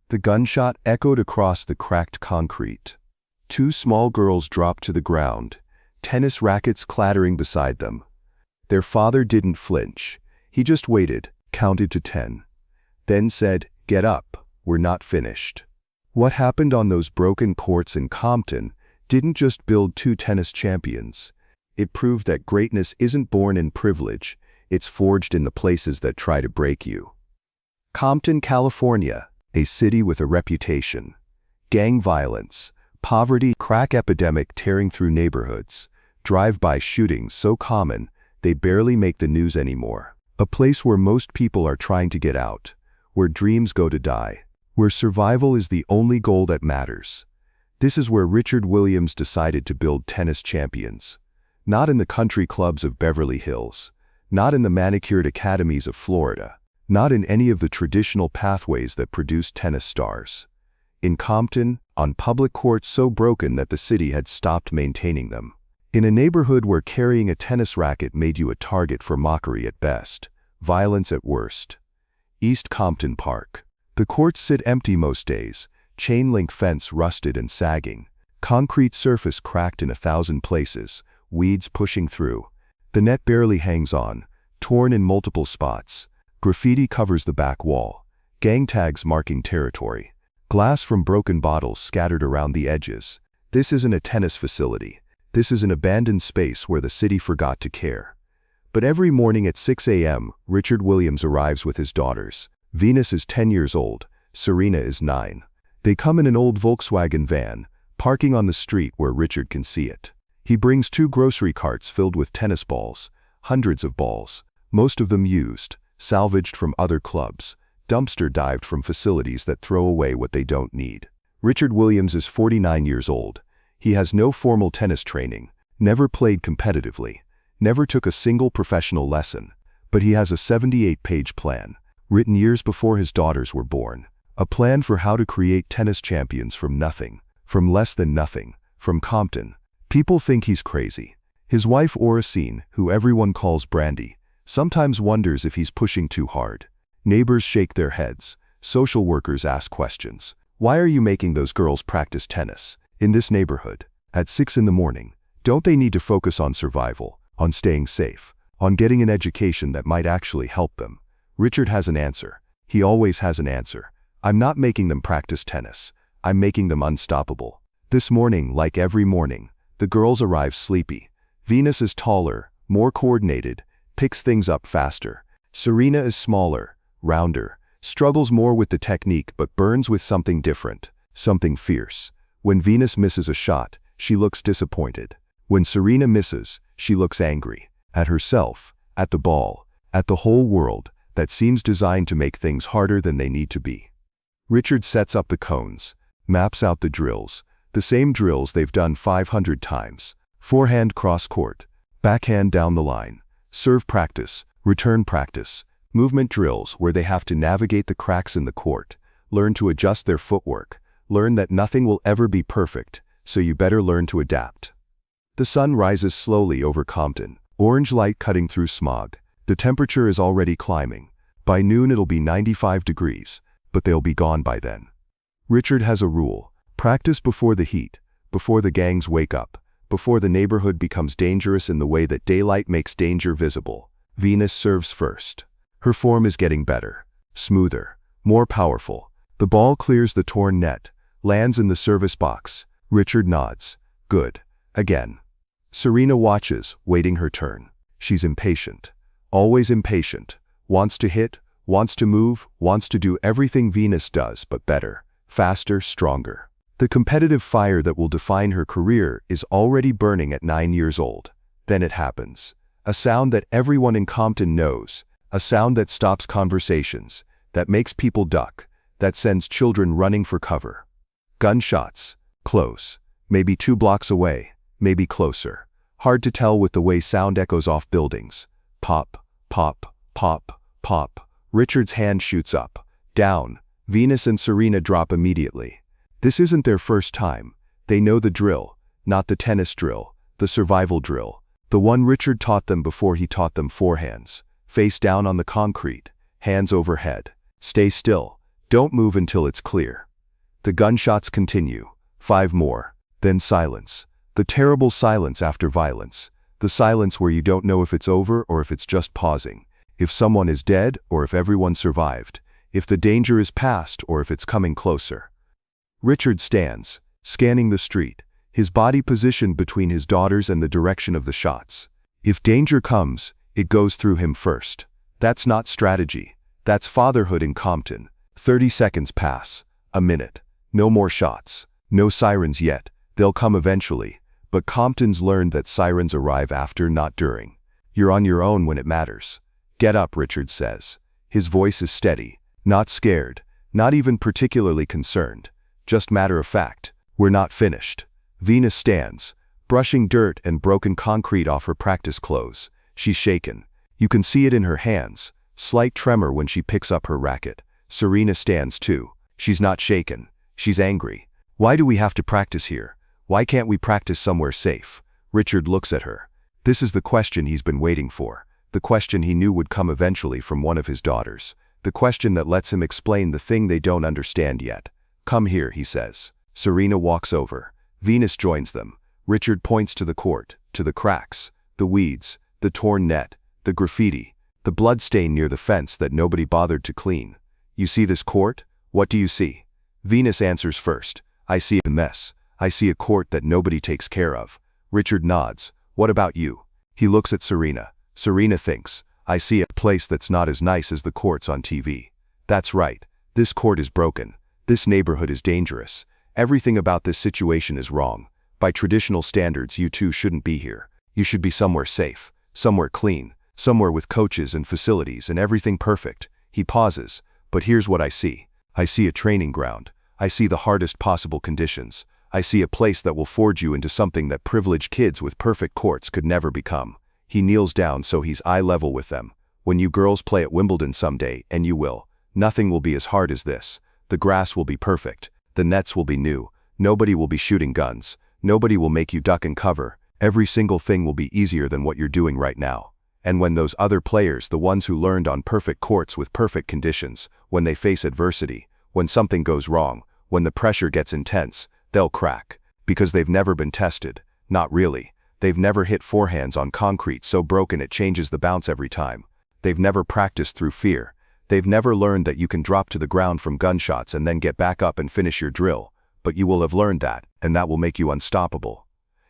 The gunshot echoed across the cracked concrete. Two small girls dropped to the ground, tennis rackets clattering beside them. Their father didn't flinch. He just waited, counted to 10. Then said, "Get up, we're not finished." What happened on those broken courts in Compton didn't just build two tennis champions. It proved that greatness isn't born in privilege, it's forged in the places that try to break you. Compton, California, a city with a reputation. Gang violence, poverty, crack epidemic tearing through neighborhoods, drive-by shootings so common they barely make the news anymore. A place where most people are trying to get out, where dreams go to die, where survival is the only goal that matters. This is where Richard Williams decided to build tennis champions. Not in the country clubs of Beverly Hills, not in the manicured academies of Florida, not in any of the traditional pathways that produce tennis stars. In Compton, on public courts so broken that the city had stopped maintaining them. In a neighborhood where carrying a tennis racket made you a target for mockery at best, violence at worst. East Compton Park. The courts sit empty most days, chain-link fence rusted and sagging, concrete surface cracked in 1,000 places, weeds pushing through. The net barely hangs on, torn in multiple spots. Graffiti covers the back wall, gang tags marking territory. Glass from broken bottles scattered around the edges. This isn't a tennis facility. This is an abandoned space where the city forgot to care. But every morning at 6 a.m., Richard Williams arrives with his daughters. Venus is 10 years old, Serena is 9. They come in an old Volkswagen van, parking on the street where Richard can see it. He brings 2 grocery carts filled with tennis balls, hundreds of balls, most of them used, salvaged from other clubs, dumpster dived from facilities that throw away what they don't need. Richard Williams is 49 years old. He has no formal tennis training, never played competitively, never took a single professional lesson, but he has a 78-page plan, written years before his daughters were born. A plan for how to create tennis champions from nothing, from less than nothing, from Compton. People think he's crazy. His wife Oracine, who everyone calls Brandy, sometimes wonders if he's pushing too hard. Neighbors shake their heads. Social workers ask questions. Why are you making those girls practice tennis in this neighborhood at 6 in the morning? Don't they need to focus on survival, on staying safe, on getting an education that might actually help them? Richard has an answer. He always has an answer. I'm not making them practice tennis. I'm making them unstoppable. This morning, like every morning, the girls arrive sleepy. Venus is taller, more coordinated, picks things up faster. Serena is smaller, rounder, struggles more with the technique but burns with something different, something fierce. When Venus misses a shot, she looks disappointed. When Serena misses, she looks angry. At herself, at the ball, at the whole world that seems designed to make things harder than they need to be. Richard sets up the cones, maps out the drills, the same drills they've done 500 times. Forehand cross court, backhand down the line, serve practice, return practice, movement drills where they have to navigate the cracks in the court, learn to adjust their footwork, learn that nothing will ever be perfect, so you better learn to adapt. The sun rises slowly over Compton, orange light cutting through smog. The temperature is already climbing. By noon it'll be 95 degrees. But they'll be gone by then. Richard has a rule. Practice before the heat, before the gangs wake up, before the neighborhood becomes dangerous in the way that daylight makes danger visible. Venus serves first. Her form is getting better, smoother, more powerful. The ball clears the torn net, lands in the service box. Richard nods. Good. Again. Serena watches, waiting her turn. She's impatient. Always impatient. Wants to hit, wants to move, wants to do everything Venus does, but better, faster, stronger. The competitive fire that will define her career is already burning at 9 years old. Then it happens. A sound that everyone in Compton knows, a sound that stops conversations, that makes people duck, that sends children running for cover. Gunshots. Close. Maybe 2 blocks away, maybe closer. Hard to tell with the way sound echoes off buildings. Pop, pop, pop, pop. Richard's hand shoots up, down. Venus and Serena drop immediately. This isn't their first time. They know the drill, not the tennis drill, the survival drill. The one Richard taught them before he taught them forehands. Face down on the concrete, hands overhead. Stay still, Don't move until it's clear. The gunshots continue. 5 more. Then silence. The terrible silence after violence. The silence where you don't know if it's over or if it's just pausing. If someone is dead or if everyone survived. If the danger is past or if it's coming closer. Richard stands, scanning the street, his body positioned between his daughters and the direction of the shots. If danger comes, it goes through him first. That's not strategy. That's fatherhood in Compton. 30 seconds pass. A minute. No more shots. No sirens yet. They'll come eventually. But Compton's learned that sirens arrive after, not during. You're on your own when it matters. Get up, Richard says. His voice is steady. Not scared. Not even particularly concerned. Just matter of fact. We're not finished. Venus stands, brushing dirt and broken concrete off her practice clothes. She's shaken. You can see it in her hands. Slight tremor when she picks up her racket. Serena stands too. She's not shaken. She's angry. Why do we have to practice here? Why can't we practice somewhere safe? Richard looks at her. This is the question he's been waiting for. The question he knew would come eventually from one of his daughters. The question that lets him explain the thing they don't understand yet. Come here, he says. Serena walks over. Venus joins them. Richard points to the court, to the cracks, the weeds, the torn net, the graffiti, the blood stain near the fence that nobody bothered to clean. You see this court? What do you see? Venus answers first. I see a mess. I see a court that nobody takes care of. Richard nods. What about you? He looks at Serena. Serena thinks. I see a place that's not as nice as the courts on TV. That's right. This court is broken. This neighborhood is dangerous. Everything about this situation is wrong. By traditional standards, you two shouldn't be here. You should be somewhere safe, somewhere clean, somewhere with coaches and facilities and everything perfect. He pauses. But here's what I see. I see a training ground. I see the hardest possible conditions. I see a place that will forge you into something that privileged kids with perfect courts could never become. He kneels down so he's eye level with them. When you girls play at Wimbledon someday, and you will, nothing will be as hard as this. The grass will be perfect. The nets will be new. Nobody will be shooting guns. Nobody will make you duck and cover. Every single thing will be easier than what you're doing right now. And when those other players, the ones who learned on perfect courts with perfect conditions, when they face adversity, when something goes wrong, when the pressure gets intense, they'll crack. Because they've never been tested. Not really. They've never hit forehands on concrete so broken it changes the bounce every time. They've never practiced through fear. They've never learned that you can drop to the ground from gunshots and then get back up and finish your drill. But you will have learned that, and that will make you unstoppable.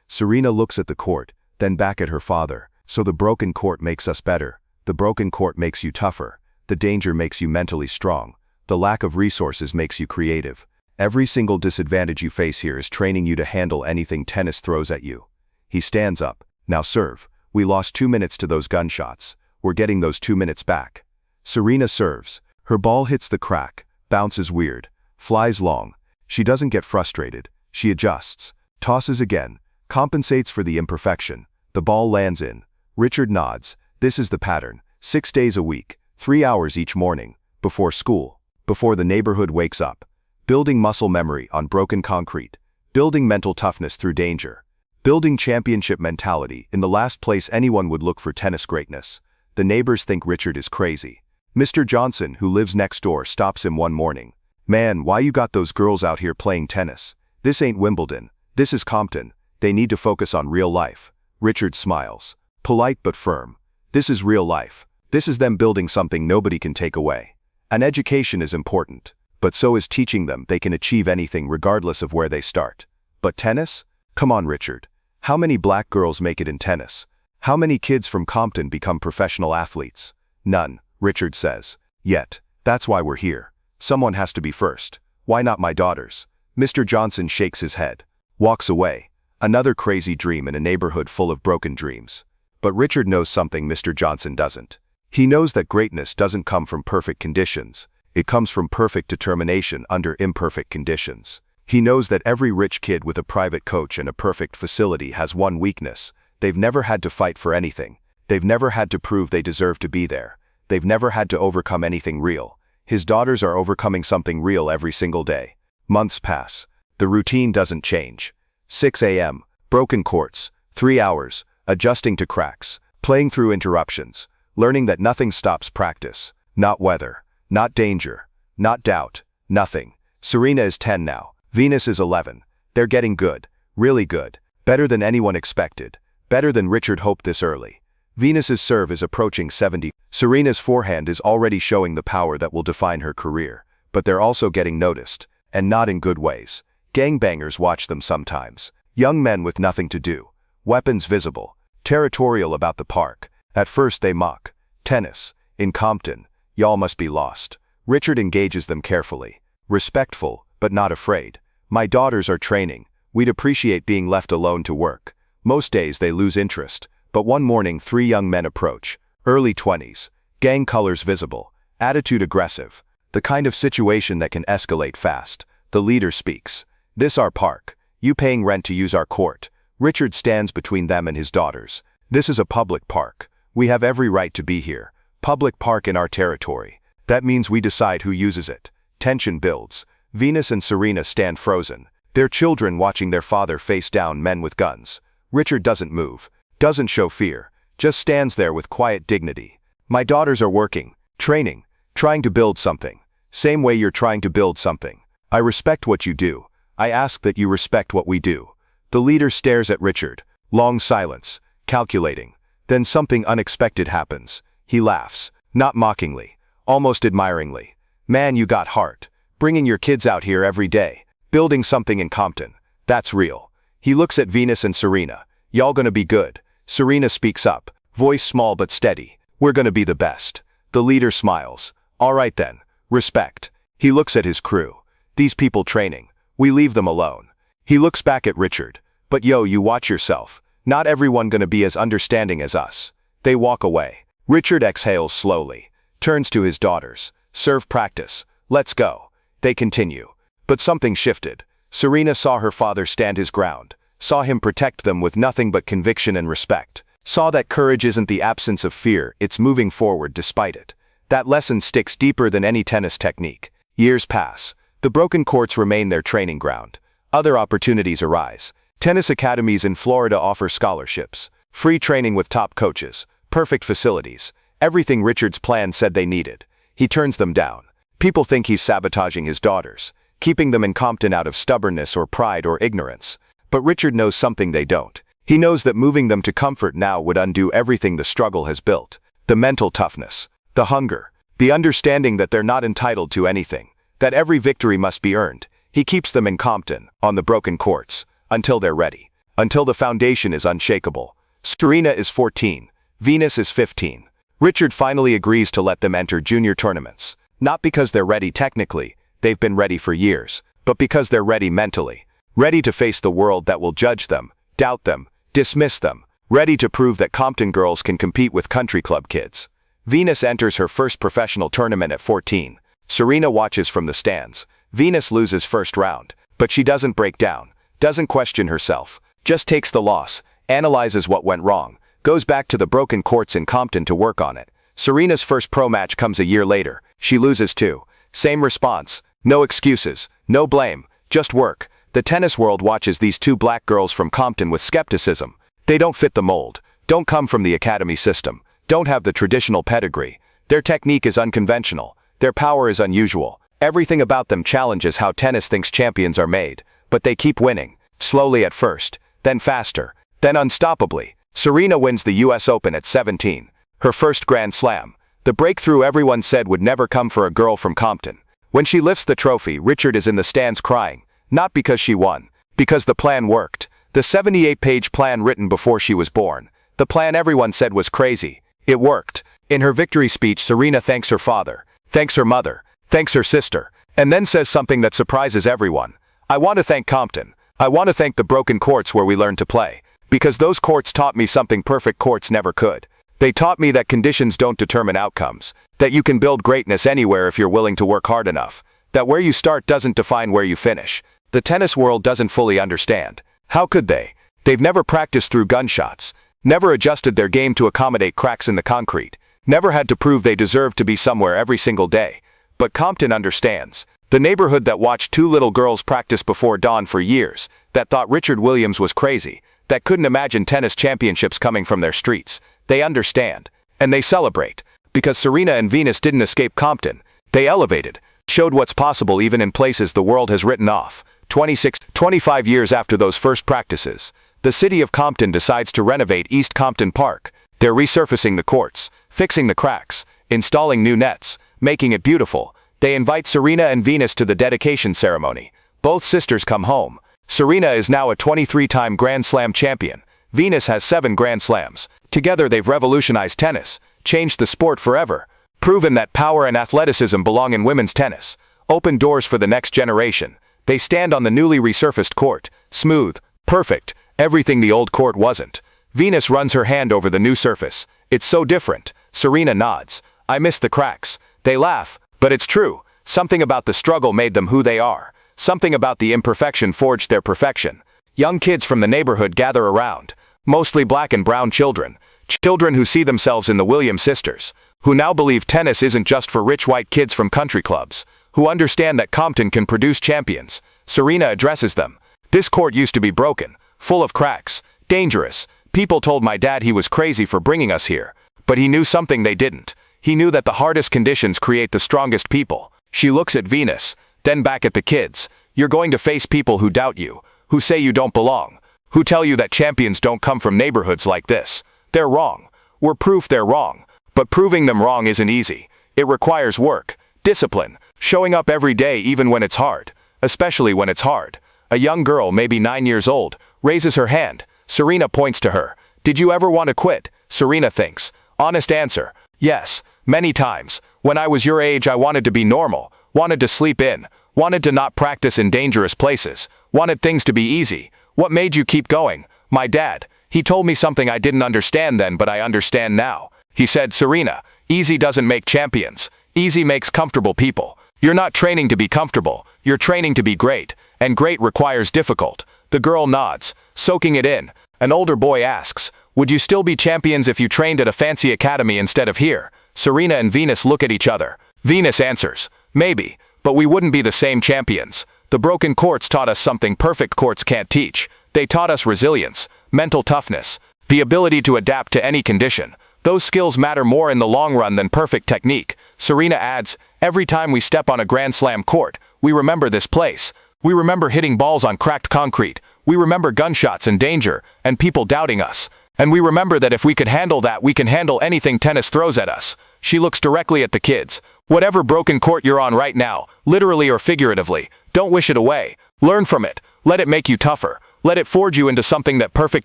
Serena looks at the court, then back at her father. So the broken court makes us better. The broken court makes you tougher. The danger makes you mentally strong. The lack of resources makes you creative. Every single disadvantage you face here is training you to handle anything tennis throws at you. He stands up. Now serve. We lost 2 minutes to those gunshots. We're getting those 2 minutes back. Serena serves. Her ball hits the crack, bounces weird, flies long. She doesn't get frustrated. She adjusts, tosses again, compensates for the imperfection. The ball lands in. Richard nods. This is the pattern. 6 days a week, 3 hours each morning, before school, before the neighborhood wakes up. Building muscle memory on broken concrete. Building mental toughness through danger. Building championship mentality in the last place anyone would look for tennis greatness. The neighbors think Richard is crazy. Mr. Johnson, who lives next door, stops him one morning. Man, why you got those girls out here playing tennis? This ain't Wimbledon. This is Compton. They need to focus on real life. Richard smiles. Polite but firm. This is real life. This is them building something nobody can take away. An education is important, but so is teaching them they can achieve anything regardless of where they start. But tennis? Come on, Richard. How many black girls make it in tennis? How many kids from Compton become professional athletes? None, Richard says. Yet, that's why we're here. Someone has to be first. Why not my daughters? Mr. Johnson shakes his head. Walks away. Another crazy dream in a neighborhood full of broken dreams. But Richard knows something Mr. Johnson doesn't. He knows that greatness doesn't come from perfect conditions. It comes from perfect determination under imperfect conditions. He knows that every rich kid with a private coach and a perfect facility has one weakness. They've never had to fight for anything. They've never had to prove they deserve to be there. They've never had to overcome anything real. His daughters are overcoming something real every single day. Months pass. The routine doesn't change. 6 a.m., broken courts, 3 hours, adjusting to cracks, playing through interruptions, learning that nothing stops practice. Not weather, not danger, not doubt, Nothing. Serena is 10 now. Venus is 11. They're getting good. Really good. Better than anyone expected. Better than Richard hoped this early. Venus's serve is approaching 70. Serena's forehand is already showing the power that will define her career. But they're also getting noticed. And not in good ways. Gangbangers watch them sometimes. Young men with nothing to do. Weapons visible. Territorial about the park. At first they mock. Tennis. In Compton. Y'all must be lost. Richard engages them carefully. Respectful, but not afraid. My daughters are training. We'd appreciate being left alone to work. Most days they lose interest. But one morning 3 young men approach. Early 20s. Gang colors visible. Attitude aggressive. The kind of situation that can escalate fast. The leader speaks. This our park. You paying rent to use our court. Richard stands between them and his daughters. This is a public park. We have every right to be here. Public park in our territory. That means we decide who uses it. Tension builds. Venus and Serena stand frozen. Their children watching their father face down men with guns. Richard doesn't move. Doesn't show fear. Just stands there with quiet dignity. My daughters are working. Training. Trying to build something. Same way you're trying to build something. I respect what you do. I ask that you respect what we do. The leader stares at Richard. Long silence. Calculating. Then something unexpected happens. He laughs. Not mockingly. Almost admiringly. Man, you got heart. Bringing your kids out here every day. Building something in Compton. That's real. He looks at Venus and Serena. Y'all gonna be good. Serena speaks up. Voice small but steady. We're gonna be the best. The leader smiles. All right then. Respect. He looks at his crew. These people training. We leave them alone. He looks back at Richard. But yo, you watch yourself. Not everyone gonna be as understanding as us. They walk away. Richard exhales slowly. Turns to his daughters. Serve practice. Let's go. They continue. But something shifted. Serena saw her father stand his ground. Saw him protect them with nothing but conviction and respect. Saw that courage isn't the absence of fear, it's moving forward despite it. That lesson sticks deeper than any tennis technique. Years pass. The broken courts remain their training ground. Other opportunities arise. Tennis academies in Florida offer scholarships. Free training with top coaches. Perfect facilities. Everything Richard's plan said they needed. He turns them down. People think he's sabotaging his daughters, keeping them in Compton out of stubbornness or pride or ignorance. But Richard knows something they don't. He knows that moving them to comfort now would undo everything the struggle has built. The mental toughness. The hunger. The understanding that they're not entitled to anything. That every victory must be earned. He keeps them in Compton, on the broken courts, until they're ready. Until the foundation is unshakable. Serena is 14. Venus is 15. Richard finally agrees to let them enter junior tournaments. Not because they're ready technically, they've been ready for years, but because they're ready mentally. Ready to face the world that will judge them, doubt them, dismiss them. Ready to prove that Compton girls can compete with country club kids. Venus enters her first professional tournament at 14. Serena watches from the stands. Venus loses first round, but she doesn't break down, doesn't question herself, just takes the loss, analyzes what went wrong, goes back to the broken courts in Compton to work on it. Serena's first pro match comes a year later. She loses too. Same response. No excuses. No blame. Just work. The tennis world watches these 2 black girls from Compton with skepticism. They don't fit the mold. Don't come from the academy system. Don't have the traditional pedigree. Their technique is unconventional. Their power is unusual. Everything about them challenges how tennis thinks champions are made. But they keep winning. Slowly at first. Then faster. Then unstoppably. Serena wins the US Open at 17. Her first Grand Slam. The breakthrough everyone said would never come for a girl from Compton. When she lifts the trophy, Richard is in the stands crying. Not because she won. Because the plan worked. The 78-page plan written before she was born. The plan everyone said was crazy. It worked. In her victory speech, Serena thanks her father, thanks her mother, thanks her sister, and then says something that surprises everyone. I want to thank Compton. I want to thank the broken courts where we learned to play. Because those courts taught me something perfect courts never could. They taught me that conditions don't determine outcomes. That you can build greatness anywhere if you're willing to work hard enough. That where you start doesn't define where you finish. The tennis world doesn't fully understand. How could they? They've never practiced through gunshots. Never adjusted their game to accommodate cracks in the concrete. Never had to prove they deserved to be somewhere every single day. But Compton understands. The neighborhood that watched 2 little girls practice before dawn for years. That thought Richard Williams was crazy. That couldn't imagine tennis championships coming from their streets. They understand. And they celebrate. Because Serena and Venus didn't escape Compton. They elevated. showed what's possible even in places the world has written off. 25 years after those first practices, the city of Compton decides to renovate East Compton Park. They're resurfacing the courts, fixing the cracks, installing new nets, making it beautiful. They invite Serena and Venus to the dedication ceremony. Both sisters come home. Serena is now a 23-time Grand Slam champion. Venus has 7 Grand Slams. Together they've revolutionized tennis, changed the sport forever, proven that power and athleticism belong in women's tennis, opened doors for the next generation. They stand on the newly resurfaced court, smooth, perfect, everything the old court wasn't. Venus runs her hand over the new surface. It's so different. Serena nods. I miss the cracks. They laugh, but it's true. Something about the struggle made them who they are. Something about the imperfection forged their perfection. Young kids from the neighborhood gather around, mostly black and brown children. Children who see themselves in the Williams sisters, who now believe tennis isn't just for rich white kids from country clubs, who understand that Compton can produce champions. Serena addresses them. This court used to be broken, full of cracks, dangerous. People told my dad he was crazy for bringing us here, but he knew something they didn't. He knew that the hardest conditions create the strongest people. She looks at Venus, then back at the kids. You're going to face people who doubt you, who say you don't belong, who tell you that champions don't come from neighborhoods like this. They're wrong. We're proof they're wrong. But proving them wrong isn't easy. It requires work, discipline, showing up every day even when it's hard, especially when it's hard. A young girl, maybe 9 years old, raises her hand. Serena points to her. Did you ever want to quit? Serena thinks. Honest answer. Yes, many times. When I was your age, I wanted to be normal, wanted to sleep in, wanted to not practice in dangerous places, wanted things to be easy. What made you keep going? My dad. He told me something I didn't understand then, but I understand now. He said, Serena, easy doesn't make champions. Easy makes comfortable people. You're not training to be comfortable. You're training to be great. And great requires difficult. The girl nods, soaking it in. An older boy asks, would you still be champions if you trained at a fancy academy instead of here? Serena and Venus look at each other. Venus answers, maybe, but we wouldn't be the same champions. The broken courts taught us something perfect courts can't teach. They taught us resilience, mental toughness, the ability to adapt to any condition. Those skills matter more in the long run than perfect technique. Serena adds, every time we step on a Grand Slam court, we remember this place. We remember hitting balls on cracked concrete. We remember gunshots and danger, and people doubting us. And we remember that if we could handle that, we can handle anything tennis throws at us. She looks directly at the kids. Whatever broken court you're on right now, literally or figuratively, don't wish it away. Learn from it. Let it make you tougher. Let it forge you into something that perfect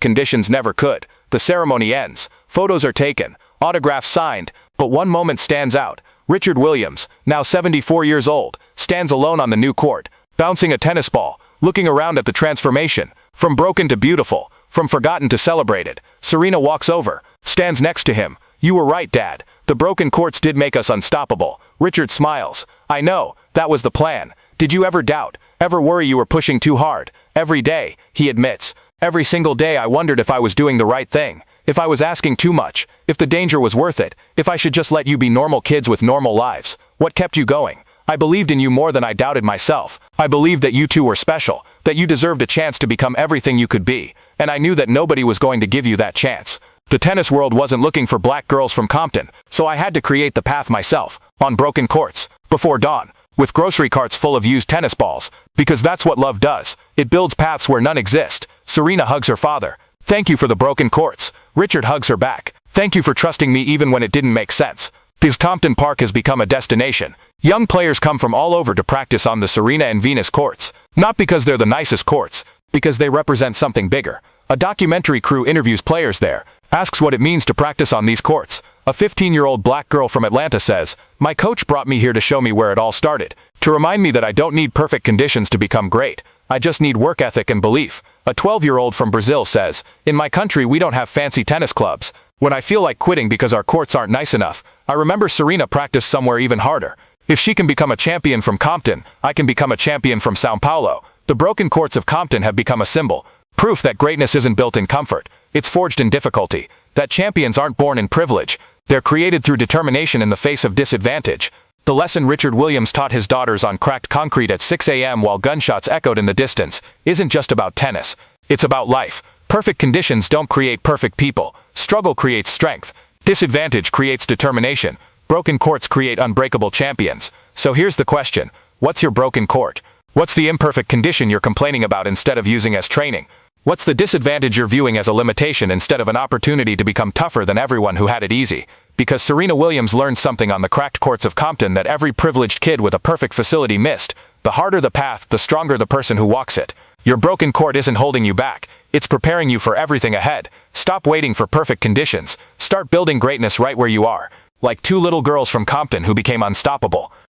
conditions never could. The ceremony ends. Photos are taken. Autographs signed. But one moment stands out. Richard Williams, now 74 years old, stands alone on the new court, bouncing a tennis ball, looking around at the transformation. From broken to beautiful. From forgotten to celebrated. Serena walks over, stands next to him. You were right, Dad. The broken courts did make us unstoppable. Richard smiles. I know, that was the plan. Did you ever doubt, ever worry you were pushing too hard? Every day, he admits. Every single day I wondered if I was doing the right thing. If I was asking too much. If the danger was worth it. If I should just let you be normal kids with normal lives. What kept you going? I believed in you more than I doubted myself. I believed that you two were special. That you deserved a chance to become everything you could be. And I knew that nobody was going to give you that chance. The tennis world wasn't looking for black girls from Compton, so I had to create the path myself, on broken courts, before dawn, with grocery carts full of used tennis balls, because that's what love does. It builds paths where none exist. Serena hugs her father. Thank you for the broken courts. Richard hugs her back. Thank you for trusting me even when it didn't make sense. This Compton Park has become a destination. Young players come from all over to practice on the Serena and Venus courts. Not because they're the nicest courts, because they represent something bigger. A documentary crew interviews players there, asks what it means to practice on these courts. A 15-year-old black girl from Atlanta says, my coach brought me here to show me where it all started, to remind me that I don't need perfect conditions to become great. I just need work ethic and belief. A 12-year-old from Brazil says, in my country we don't have fancy tennis clubs. When I feel like quitting because our courts aren't nice enough, I remember Serena practiced somewhere even harder. If she can become a champion from Compton, I can become a champion from Sao Paulo. The broken courts of Compton have become a symbol. Proof that greatness isn't built in comfort. It's forged in difficulty. That champions aren't born in privilege. They're created through determination in the face of disadvantage. The lesson Richard Williams taught his daughters on cracked concrete at 6 a.m. while gunshots echoed in the distance isn't just about tennis. It's about life. Perfect conditions don't create perfect people. Struggle creates strength. Disadvantage creates determination. Broken courts create unbreakable champions. So here's the question. What's your broken court? What's the imperfect condition you're complaining about instead of using as training? What's the disadvantage you're viewing as a limitation instead of an opportunity to become tougher than everyone who had it easy? Because Serena Williams learned something on the cracked courts of Compton that every privileged kid with a perfect facility missed. The harder the path, the stronger the person who walks it. Your broken court isn't holding you back. It's preparing you for everything ahead. Stop waiting for perfect conditions. Start building greatness right where you are. Like two little girls from Compton who became unstoppable.